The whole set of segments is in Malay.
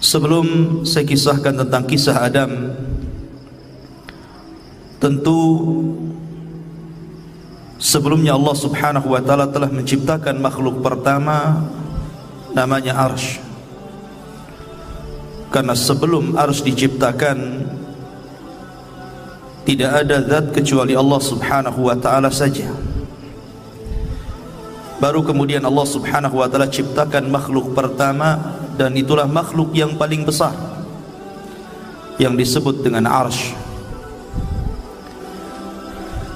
Sebelum saya kisahkan tentang kisah Adam, tentu sebelumnya Allah Subhanahu wa taala telah menciptakan makhluk pertama namanya Arsy. Karena sebelum Arsy diciptakan tidak ada zat kecuali Allah Subhanahu wa taala saja. Baru kemudian Allah Subhanahu wa taala ciptakan makhluk pertama, dan itulah makhluk yang paling besar yang disebut dengan Arsy.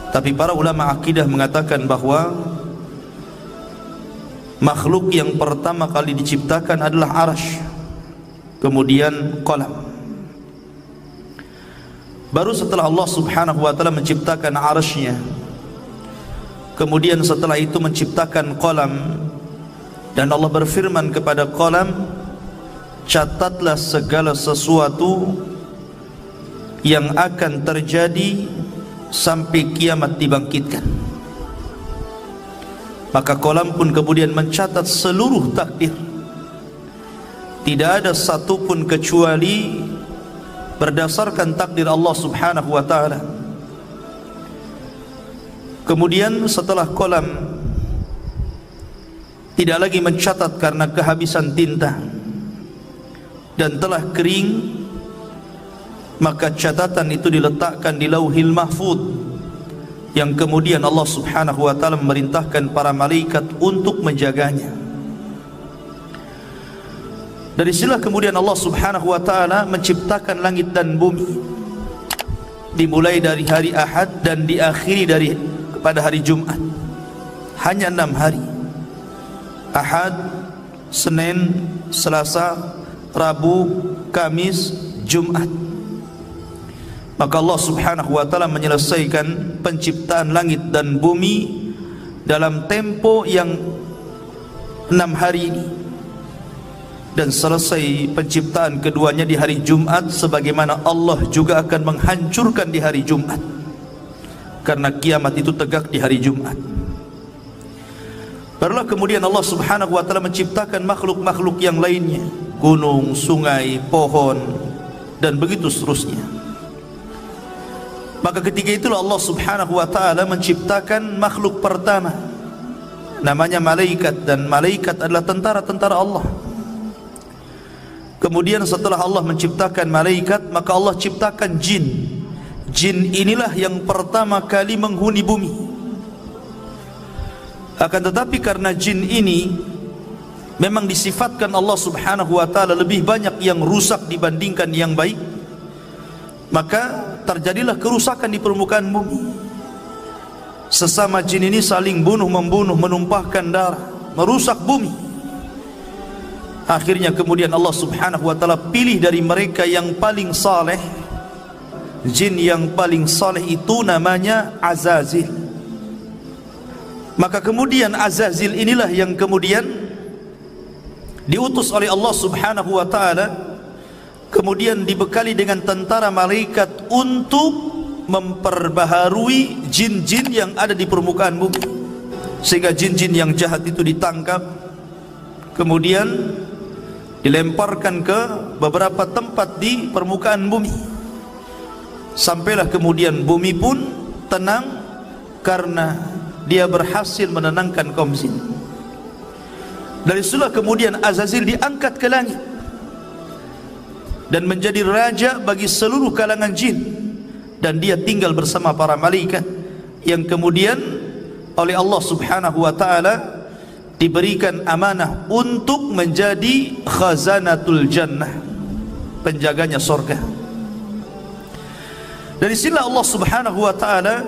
Tapi para ulama akidah mengatakan bahwa makhluk yang pertama kali diciptakan adalah Arsy, kemudian qalam. Baru setelah Allah Subhanahu wa taala menciptakan Arsy-nya, kemudian setelah itu menciptakan qalam, dan Allah berfirman kepada qalam, catatlah segala sesuatu yang akan terjadi sampai kiamat dibangkitkan. Maka qalam pun kemudian mencatat seluruh takdir. Tidak ada satupun kecuali berdasarkan takdir Allah Subhanahu wa taala. Kemudian setelah qalam tidak lagi mencatat karena kehabisan tinta dan telah kering, maka catatan itu diletakkan di Lauhil Mahfuz, yang kemudian Allah Subhanahu wa taala memerintahkan para malaikat untuk menjaganya. Dari sinilah kemudian Allah Subhanahu wa taala menciptakan langit dan bumi, dimulai dari hari Ahad dan diakhiri pada hari Jumat. Hanya 6 hari: Ahad, Senin, Selasa, Rabu, Kamis, Jumat. Maka Allah Subhanahu wa taala menyelesaikan penciptaan langit dan bumi dalam tempo yang 6 hari ini, dan selesai penciptaan keduanya di hari Jumat, sebagaimana Allah juga akan menghancurkan di hari Jumat, karena kiamat itu tegak di hari Jumat. Barulah kemudian Allah Subhanahu wa taala menciptakan makhluk-makhluk yang lainnya, gunung, sungai, pohon, dan begitu seterusnya. Maka ketika itulah Allah Subhanahu wa taala menciptakan makhluk pertama namanya malaikat, dan malaikat adalah tentara-tentara Allah. Kemudian setelah Allah menciptakan malaikat, maka Allah ciptakan jin. Jin inilah yang pertama kali menghuni bumi. Akan tetapi karena jin ini memang disifatkan Allah Subhanahu wa taala lebih banyak yang rusak dibandingkan yang baik, maka terjadilah kerusakan di permukaan bumi. Sesama jin ini saling bunuh-membunuh, menumpahkan darah, merusak bumi. Akhirnya kemudian Allah Subhanahu wa taala pilih dari mereka yang paling saleh. Jin yang paling saleh itu namanya Azazil. Maka kemudian Azazil inilah yang kemudian diutus oleh Allah Subhanahu wa taala, kemudian dibekali dengan tentara malaikat untuk memperbaharui jin-jin yang ada di permukaan bumi, sehingga jin-jin yang jahat itu ditangkap, kemudian dilemparkan ke beberapa tempat di permukaan bumi. Sampailah kemudian bumi pun tenang karena dia berhasil menenangkan kaum jin. Dari situlah kemudian Azazil diangkat ke langit dan menjadi raja bagi seluruh kalangan jin, dan dia tinggal bersama para malaikat yang kemudian oleh Allah Subhanahu wa taala diberikan amanah untuk menjadi khazanatul jannah, penjaganya surga. Dari sinilah Allah Subhanahu wa taala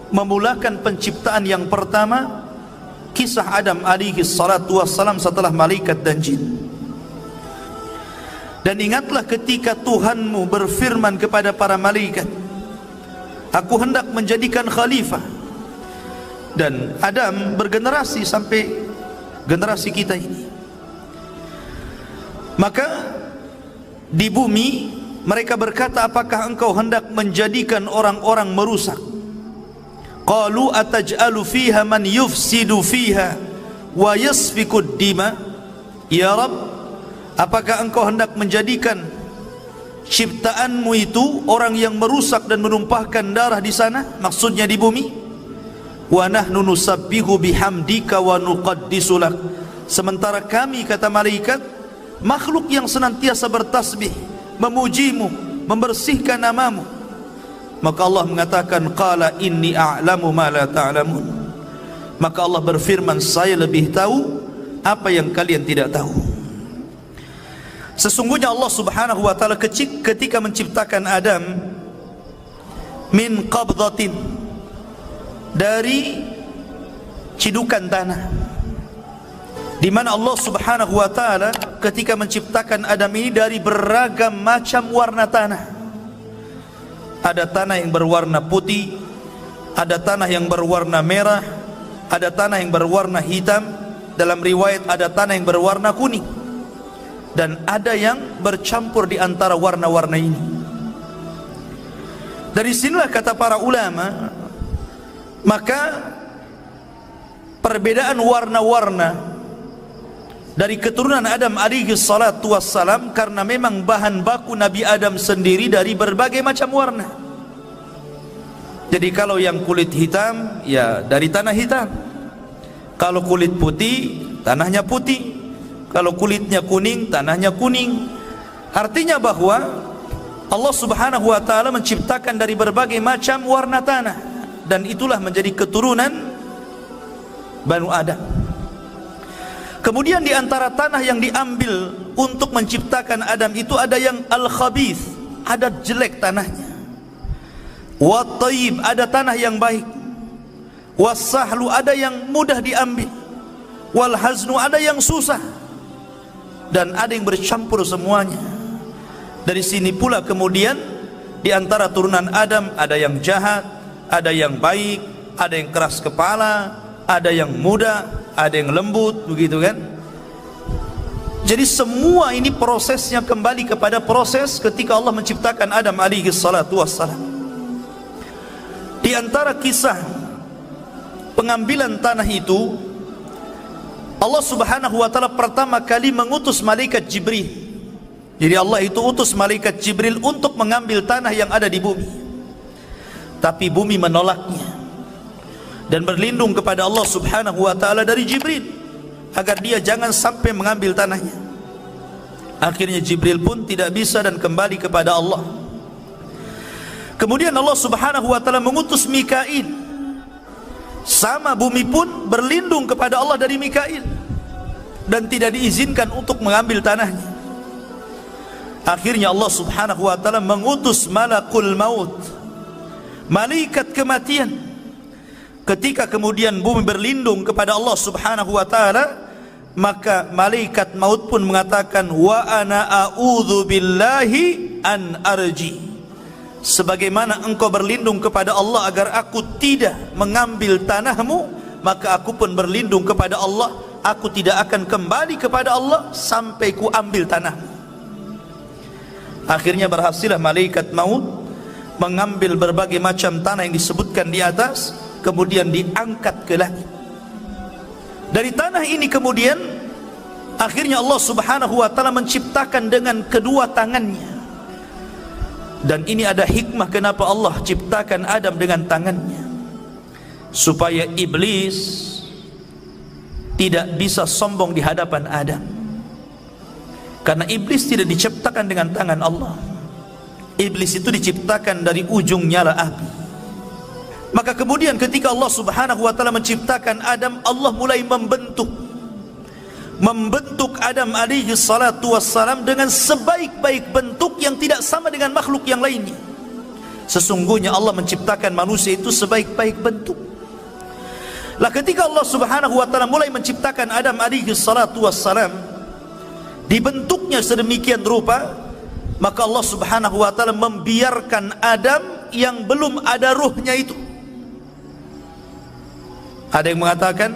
memulakan penciptaan yang pertama, kisah Adam alaihi salatu wassalam setelah malaikat dan jin. Dan ingatlah ketika Tuhanmu berfirman kepada para malaikat, aku hendak menjadikan khalifah. Dan Adam bergenerasi sampai generasi kita ini. Maka di bumi mereka berkata, apakah engkau hendak menjadikan orang-orang merusak? Qalu ataj'alu fiha man yufsidu fiha wa yasfikud dima. Ya Rabb, apakah engkau hendak menjadikan ciptaanmu itu orang yang merusak dan menumpahkan darah di sana, maksudnya di bumi? Wa nahnu nusabbihu bihamdika wa nuqaddisu lak, sementara kami, kata malaikat, makhluk yang senantiasa bertasbih, memujimu, membersihkan namamu. Maka Allah mengatakan, qala inni a'lamu ma la ta'lamun, maka Allah berfirman, saya lebih tahu apa yang kalian tidak tahu. Sesungguhnya Allah subhanahu wa ta'ala ketika menciptakan Adam min qabdatin, dari cidukan tanah, di mana Allah subhanahu wa ta'ala ketika menciptakan Adam ini dari beragam macam warna tanah. Ada tanah yang berwarna putih, ada tanah yang berwarna merah, ada tanah yang berwarna hitam, dalam riwayat ada tanah yang berwarna kuning, dan ada yang bercampur di antara warna-warna ini. Dari sinilah kata para ulama, maka perbedaan warna-warna dari keturunan Adam alaihi salatu wassalam karena memang bahan baku Nabi Adam sendiri dari berbagai macam warna. Jadi kalau yang kulit hitam, ya dari tanah hitam. Kalau kulit putih, tanahnya putih. Kalau kulitnya kuning, tanahnya kuning. Artinya bahwa Allah subhanahu wa ta'ala menciptakan dari berbagai macam warna tanah, dan itulah menjadi keturunan Banu Adam. Kemudian di antara tanah yang diambil untuk menciptakan Adam itu ada yang al-khabith, ada jelek tanahnya. Wa tayyib, ada tanah yang baik. Was-sahlu, ada yang mudah diambil. Wal haznu, ada yang susah. Dan ada yang bercampur semuanya. Dari sini pula kemudian di antara turunan Adam ada yang jahat, ada yang baik, ada yang keras kepala, ada yang muda, ada yang lembut, begitu kan? Jadi semua ini prosesnya kembali kepada proses ketika Allah menciptakan Adam alaihi salatu wassalam. Di antara kisah pengambilan tanah itu, Allah subhanahu wa ta'ala pertama kali mengutus malaikat Jibril. Jadi Allah itu utus malaikat Jibril untuk mengambil tanah yang ada di bumi. Tapi bumi menolaknya dan berlindung kepada Allah subhanahu wa ta'ala dari Jibril agar dia jangan sampai mengambil tanahnya. Akhirnya Jibril pun tidak bisa dan kembali kepada Allah. Kemudian Allah subhanahu wa ta'ala mengutus Mikail. Sama bumi pun berlindung kepada Allah dari Mikail dan tidak diizinkan untuk mengambil tanahnya. Akhirnya Allah subhanahu wa ta'ala mengutus malakul maut, malaikat kematian. Ketika kemudian bumi berlindung kepada Allah subhanahu wa ta'ala, maka malaikat maut pun mengatakan, wa ana a'udzu billahi an arji, sebagaimana engkau berlindung kepada Allah agar aku tidak mengambil tanahmu, maka aku pun berlindung kepada Allah, aku tidak akan kembali kepada Allah sampai ku ambil tanahmu. Akhirnya berhasillah malaikat maut mengambil berbagai macam tanah yang disebutkan di atas, kemudian diangkat ke langit. Dari tanah ini kemudian akhirnya Allah subhanahu wa ta'ala menciptakan dengan kedua tangannya. Dan ini ada hikmah kenapa Allah ciptakan Adam dengan tangannya, supaya iblis tidak bisa sombong di hadapan Adam. Karena iblis tidak diciptakan dengan tangan Allah. Iblis itu diciptakan dari ujung nyala api. Maka kemudian ketika Allah subhanahu wa ta'ala menciptakan Adam, Allah mulai membentuk Adam alaihi salatu wassalam dengan sebaik-baik bentuk yang tidak sama dengan makhluk yang lainnya. Sesungguhnya Allah menciptakan manusia itu sebaik-baik bentuk. Lah ketika Allah subhanahu wa ta'ala mulai menciptakan Adam alaihi salatu wassalam, dibentuknya sedemikian rupa, maka Allah subhanahu wa ta'ala membiarkan Adam yang belum ada ruhnya itu. Ada yang mengatakan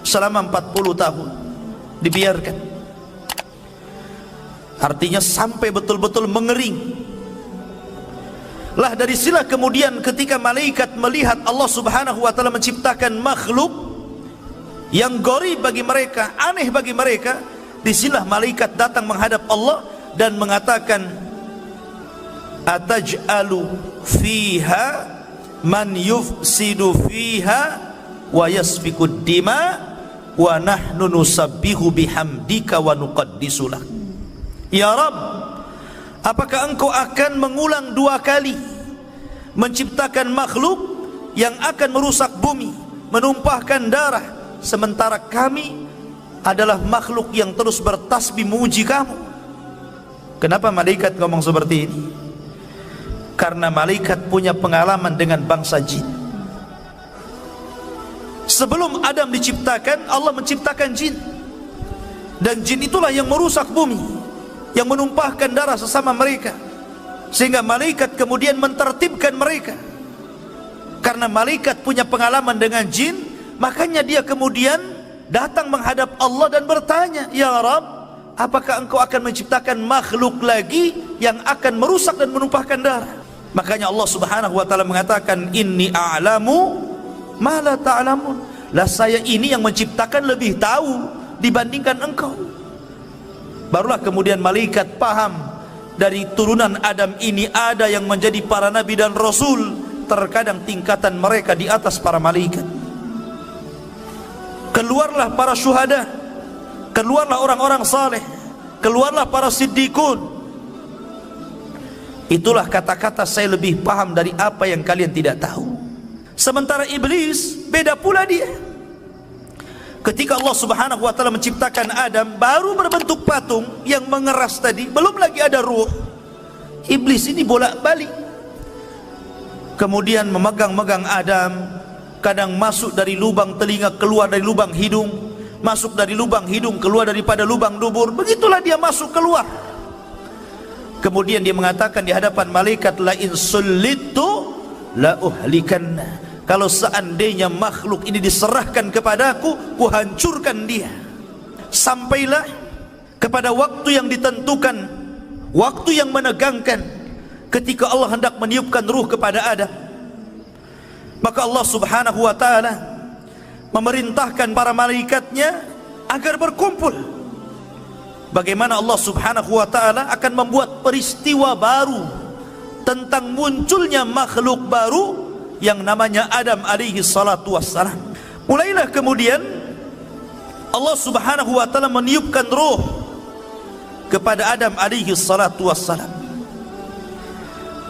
selama 40 tahun dibiarkan, artinya sampai betul-betul mengering. Lah dari sila kemudian ketika malaikat melihat Allah subhanahu wa ta'ala menciptakan makhluk yang gharib bagi mereka, aneh bagi mereka, Disinilah malaikat datang menghadap Allah dan mengatakan, ataj'alu fiha man yufsidu fiha wa yasfikud dima wa nahnu nusabbihu bihamdika wa nuqaddisu lak. Ya Rabb, apakah engkau akan mengulang 2 kali menciptakan makhluk yang akan merusak bumi, menumpahkan darah, sementara kami adalah makhluk yang terus bertasbih memuji kamu? Kenapa malaikat ngomong seperti ini? Karena malaikat punya pengalaman dengan bangsa jin. Sebelum Adam diciptakan, Allah menciptakan jin. Dan jin itulah yang merusak bumi, yang menumpahkan darah sesama mereka, sehingga malaikat kemudian mentertibkan mereka. Karena malaikat punya pengalaman dengan jin, makanya dia kemudian datang menghadap Allah dan bertanya, ya Rabb, apakah engkau akan menciptakan makhluk lagi yang akan merusak dan menumpahkan darah? Makanya Allah subhanahu wa ta'ala mengatakan, inni a'lamu ma la ta'lamun. Lah saya ini yang menciptakan lebih tahu dibandingkan engkau. Barulah kemudian malaikat paham, dari turunan Adam ini ada yang menjadi para nabi dan rasul. Terkadang tingkatan mereka di atas para malaikat. Keluarlah para syuhada, keluarlah orang-orang saleh, keluarlah para siddiqun. Itulah kata-kata saya lebih paham dari apa yang kalian tidak tahu. Sementara iblis beda pula dia. Ketika Allah subhanahu wa ta'ala menciptakan Adam, baru berbentuk patung yang mengeras tadi, belum lagi ada ruh. Iblis ini bolak-balik, kemudian memegang-megang Adam. Kadang masuk dari lubang telinga, keluar dari lubang hidung, masuk dari lubang hidung, keluar daripada lubang dubur. Begitulah dia masuk keluar. Kemudian dia mengatakan di hadapan malaikat, la in sullitu la uhlikanna. Kalau seandainya makhluk ini diserahkan kepadaku, kuhancurkan dia. Sampailah kepada waktu yang ditentukan, waktu yang menegangkan, ketika Allah hendak meniupkan ruh kepada Adam. Maka Allah subhanahu wa ta'ala memerintahkan para malaikatnya agar berkumpul. Bagaimana Allah subhanahu wa ta'ala akan membuat peristiwa baru tentang munculnya makhluk baru yang namanya Adam alaihi salatu wassalam. Mulailah kemudian Allah subhanahu wa ta'ala meniupkan ruh kepada Adam alaihi salatu wassalam.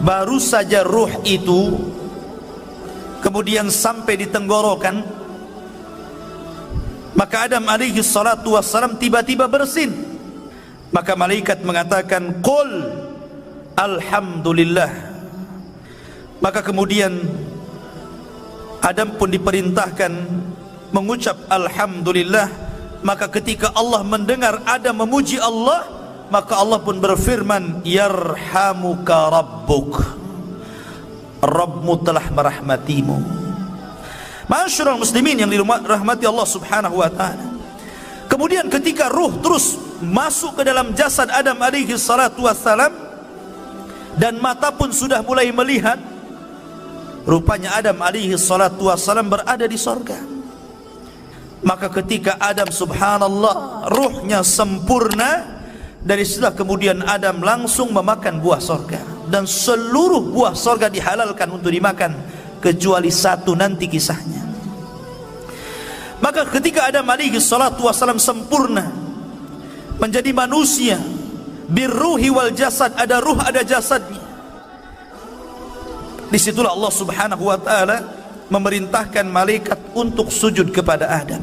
Baru saja ruh itu kemudian sampai di tenggorokan, maka Adam alaihi salatu wassalam tiba-tiba bersin. Maka malaikat mengatakan, qul alhamdulillah. Maka kemudian Adam pun diperintahkan mengucap alhamdulillah. Maka ketika Allah mendengar Adam memuji Allah, maka Allah pun berfirman, yarhamuka rabbuk, Rabbmu telah merahmatimu. Masyarul muslimin yang dirahmati Allah subhanahu wa ta'ala. Kemudian ketika ruh terus masuk ke dalam jasad Adam alaihi salatu wassalam, dan mata pun sudah mulai melihat, rupanya Adam alaihi salatu wassalam berada di sorga. Maka ketika Adam subhanallah ruhnya sempurna, dari situlah kemudian Adam langsung memakan buah sorga. Dan seluruh buah sorga dihalalkan untuk dimakan, kecuali satu, nanti kisahnya. Maka ketika Adam alaihi salatu wassalam sempurna menjadi manusia, birruhi wal jasad, ada ruh ada jasadnya, disitulah Allah subhanahu wa ta'ala memerintahkan malaikat untuk sujud kepada Adam.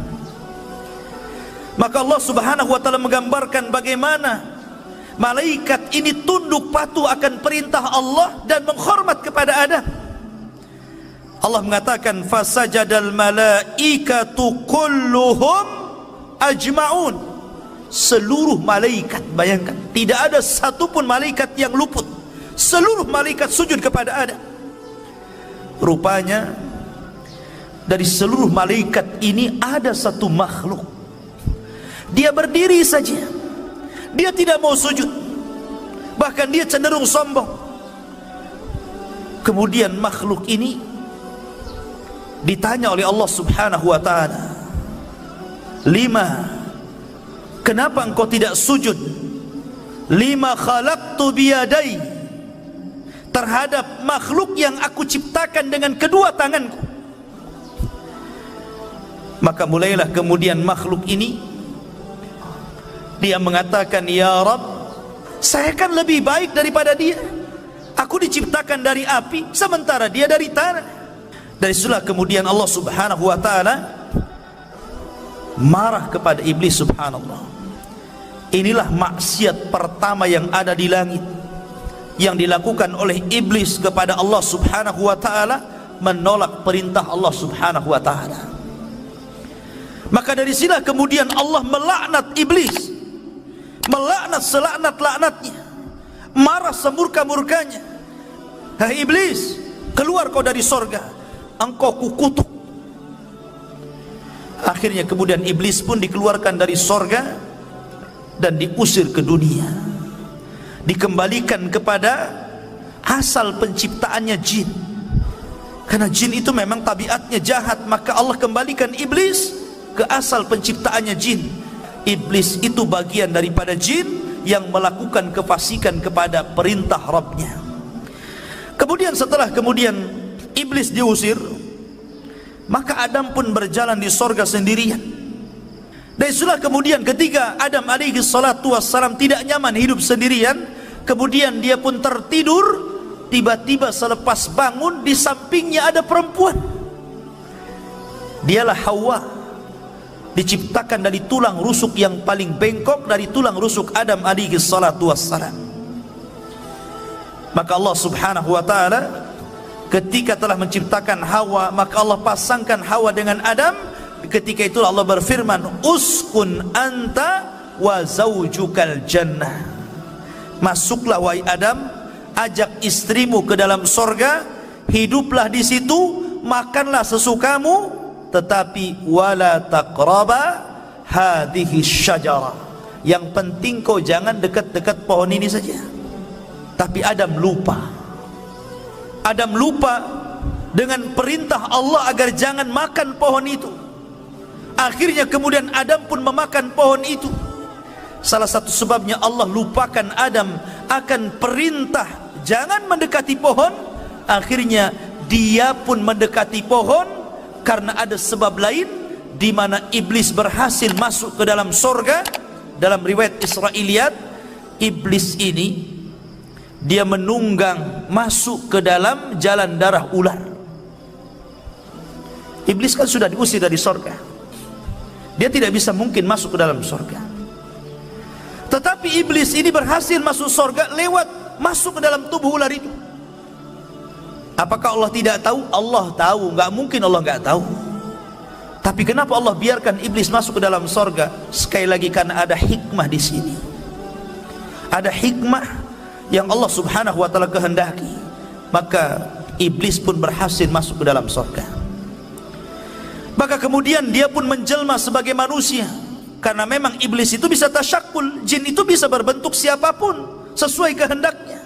Maka Allah subhanahu wa ta'ala menggambarkan bagaimana malaikat ini tunduk patuh akan perintah Allah dan menghormat kepada Adam. Allah mengatakan, fasajadal malaikatu kulluhum ajma'un. Seluruh malaikat, bayangkan, tidak ada satupun malaikat yang luput. Seluruh malaikat sujud kepada Adam. Rupanya dari seluruh malaikat ini ada satu makhluk, dia berdiri saja, dia tidak mau sujud, bahkan dia cenderung sombong. Kemudian makhluk ini ditanya oleh Allah subhanahu wa ta'ala, lima kenapa engkau tidak sujud lima khalaqtu biyadai, terhadap makhluk yang aku ciptakan dengan kedua tanganku. Maka mulailah kemudian makhluk ini dia mengatakan, ya Rabb, saya kan lebih baik daripada dia. Aku diciptakan dari api, sementara dia dari tanah. Dari situlah kemudian Allah subhanahu wa ta'ala marah kepada iblis. Subhanallah, inilah maksiat pertama yang ada di langit, yang dilakukan oleh iblis kepada Allah subhanahu wa ta'ala, menolak perintah Allah subhanahu wa ta'ala. Maka dari sinilah kemudian Allah melaknat iblis, melaknat selaknat-laknatnya, marah semurka-murkanya. Hai iblis, keluar kau dari sorga, engkau kukutuk. Akhirnya kemudian iblis pun dikeluarkan dari sorga dan diusir ke dunia, dikembalikan kepada asal penciptaannya, jin. Karena jin itu memang tabiatnya jahat, maka Allah kembalikan iblis ke asal penciptaannya, jin. Iblis itu bagian daripada jin yang melakukan kefasikan kepada perintah Rabbnya. Kemudian setelah kemudian iblis diusir, maka Adam pun berjalan di sorga sendirian. Dan itulah kemudian ketika Adam alaihi salatu wassalam tidak nyaman hidup sendirian, kemudian dia pun tertidur. Tiba-tiba selepas bangun, di sampingnya ada perempuan. Dialah Hawa, diciptakan dari tulang rusuk yang paling bengkok dari tulang rusuk Adam alaihi salatu wassalam. Maka Allah subhanahu wa ta'ala ketika telah menciptakan Hawa, maka Allah pasangkan Hawa dengan Adam. Ketika itu Allah berfirman, uskun anta wa zaujukal jannah, masuklah wahai Adam, ajak istrimu ke dalam sorga, hiduplah di situ, makanlah sesukamu, tetapi wala taqraba hadhihi syajara, yang penting kau jangan dekat-dekat pohon ini saja. Tapi Adam lupa. Adam lupa dengan perintah Allah agar jangan makan pohon itu. Akhirnya kemudian Adam pun memakan pohon itu. Salah satu sebabnya Allah lupakan Adam akan perintah jangan mendekati pohon. Akhirnya dia pun mendekati pohon karena ada sebab lain, di mana iblis berhasil masuk ke dalam sorga. Dalam riwayat Israiliyat, iblis ini dia menunggang masuk ke dalam jalan darah ular. Iblis kan sudah diusir dari sorga, dia tidak bisa mungkin masuk ke dalam sorga. Tetapi iblis ini berhasil masuk sorga lewat masuk ke dalam tubuh ular itu. Apakah Allah tidak tahu? Allah tahu, nggak mungkin Allah nggak tahu. Tapi kenapa Allah biarkan iblis masuk ke dalam sorga? Sekali lagi karena ada hikmah di sini. Ada hikmah yang Allah subhanahu wa ta'ala kehendaki. Maka iblis pun berhasil masuk ke dalam sorga. Maka kemudian dia pun menjelma sebagai manusia, karena memang iblis itu bisa tasyakul, jin itu bisa berbentuk siapapun sesuai kehendaknya.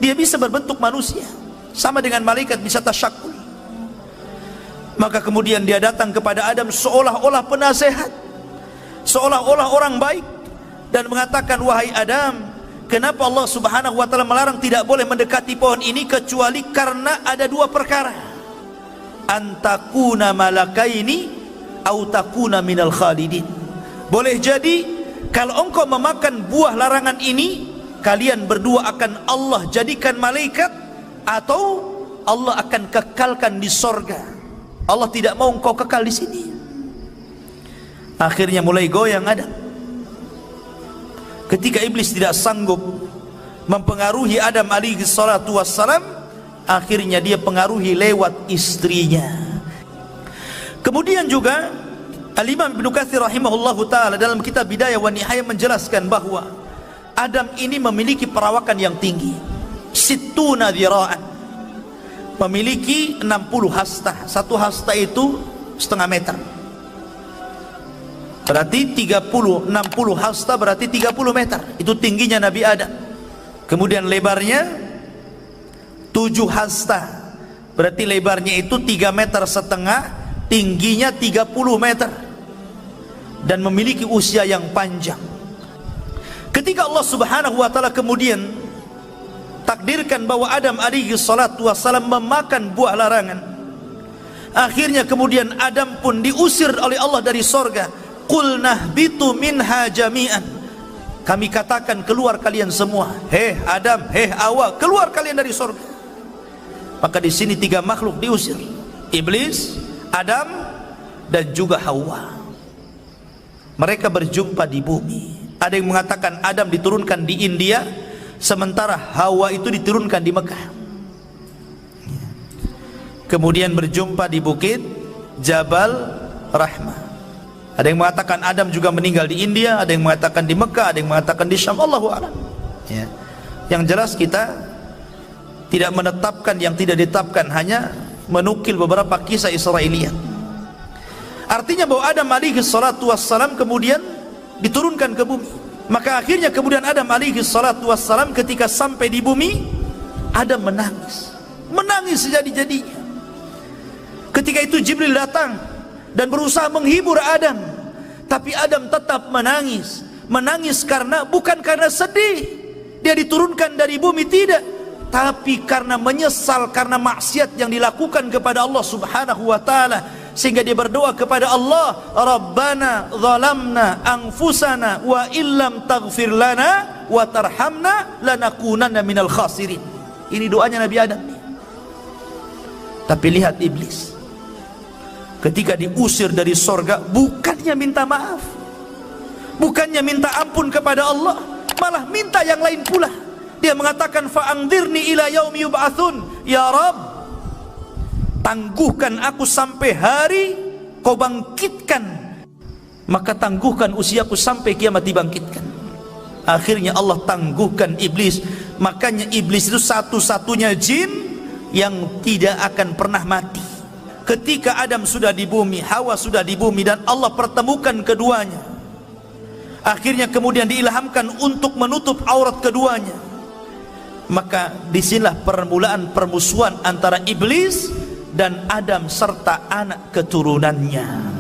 Dia bisa berbentuk manusia, sama dengan malaikat bisa tasyakul. Maka kemudian dia datang kepada Adam seolah-olah penasehat, seolah-olah orang baik, dan mengatakan, wahai Adam, kenapa Allah subhanahu wa ta'ala melarang tidak boleh mendekati pohon ini kecuali karena ada dua perkara. Antakuna malakaini au takuna minal khalidin. Boleh jadi kalau engkau memakan buah larangan ini, kalian berdua akan Allah jadikan malaikat, atau Allah akan kekalkan di sorga. Allah tidak mau engkau kekal di sini. Akhirnya mulai goyang Adam. Ketika iblis tidak sanggup mempengaruhi Adam alaihi salatu wassalam, akhirnya dia pengaruhi lewat istrinya. Kemudian juga Al-Imam Ibnu Katsir rahimahullahu ta'ala dalam kitab Bidayah wa Nihayah menjelaskan bahwa Adam ini memiliki perawakan yang tinggi, sittuna dhira'an, memiliki 60 hasta. Satu hasta itu setengah meter, berarti 60 hasta berarti 30 meter. Itu tingginya Nabi Adam. Kemudian lebarnya 7 hasta, berarti lebarnya itu 3,5 meter, tingginya 30 meter. dan memiliki usia yang panjang. Ketika Allah Subhanahu wa taala kemudian takdirkan bahwa Adam alaihi salatu wassalam memakan buah larangan, akhirnya kemudian Adam pun diusir oleh Allah dari sorga. Qul nahbitu minha jami'an, kami katakan keluar kalian semua, hei Adam, hei Hawa, keluar kalian dari sorga. Maka di sini 3 makhluk diusir, iblis, Adam, dan juga Hawa. Mereka berjumpa di bumi. Ada yang mengatakan Adam diturunkan di India, sementara Hawa itu diturunkan di Mekah. Kemudian berjumpa di bukit Jabal Rahmah. Ada yang mengatakan Adam juga meninggal di India, ada yang mengatakan di Mekah, ada yang mengatakan di Syam. Allahu a'lam. Ya. Yang jelas kita tidak menetapkan yang tidak ditetapkan, hanya menukil beberapa kisah Israiliyat. Artinya bahwa Adam alaihi salatu wassalam kemudian diturunkan ke bumi. Maka akhirnya kemudian Adam alaihi salatu wassalam ketika sampai di bumi, Adam menangis. Menangis sejadi-jadinya. Ketika itu Jibril datang dan berusaha menghibur Adam, tapi Adam tetap menangis. Menangis karena bukan karena sedih dia diturunkan dari bumi, tidak, tapi karena menyesal karena maksiat yang dilakukan kepada Allah Subhanahu wa taala, sehingga dia berdoa kepada Allah, Rabbana zalamna anfusana wa illam taghfir lana wa tarhamna lanakunanna minal khasirin. Ini doanya Nabi Adam. Tapi lihat iblis, ketika diusir dari sorga, bukannya minta maaf, bukannya minta ampun kepada Allah, malah minta yang lain pula. Dia mengatakan, fa'angdirni ila yaumi yub'atsun, ya Rabb, tangguhkan aku sampai hari kau bangkitkan, maka tangguhkan usiaku sampai kiamat dibangkitkan. Akhirnya Allah tangguhkan iblis. Makanya iblis itu satu-satunya jin yang tidak akan pernah mati. Ketika Adam sudah di bumi, Hawa sudah di bumi, dan Allah pertemukan keduanya, akhirnya kemudian diilhamkan untuk menutup aurat keduanya. Maka disinilah permulaan permusuhan antara iblis dan Adam serta anak keturunannya.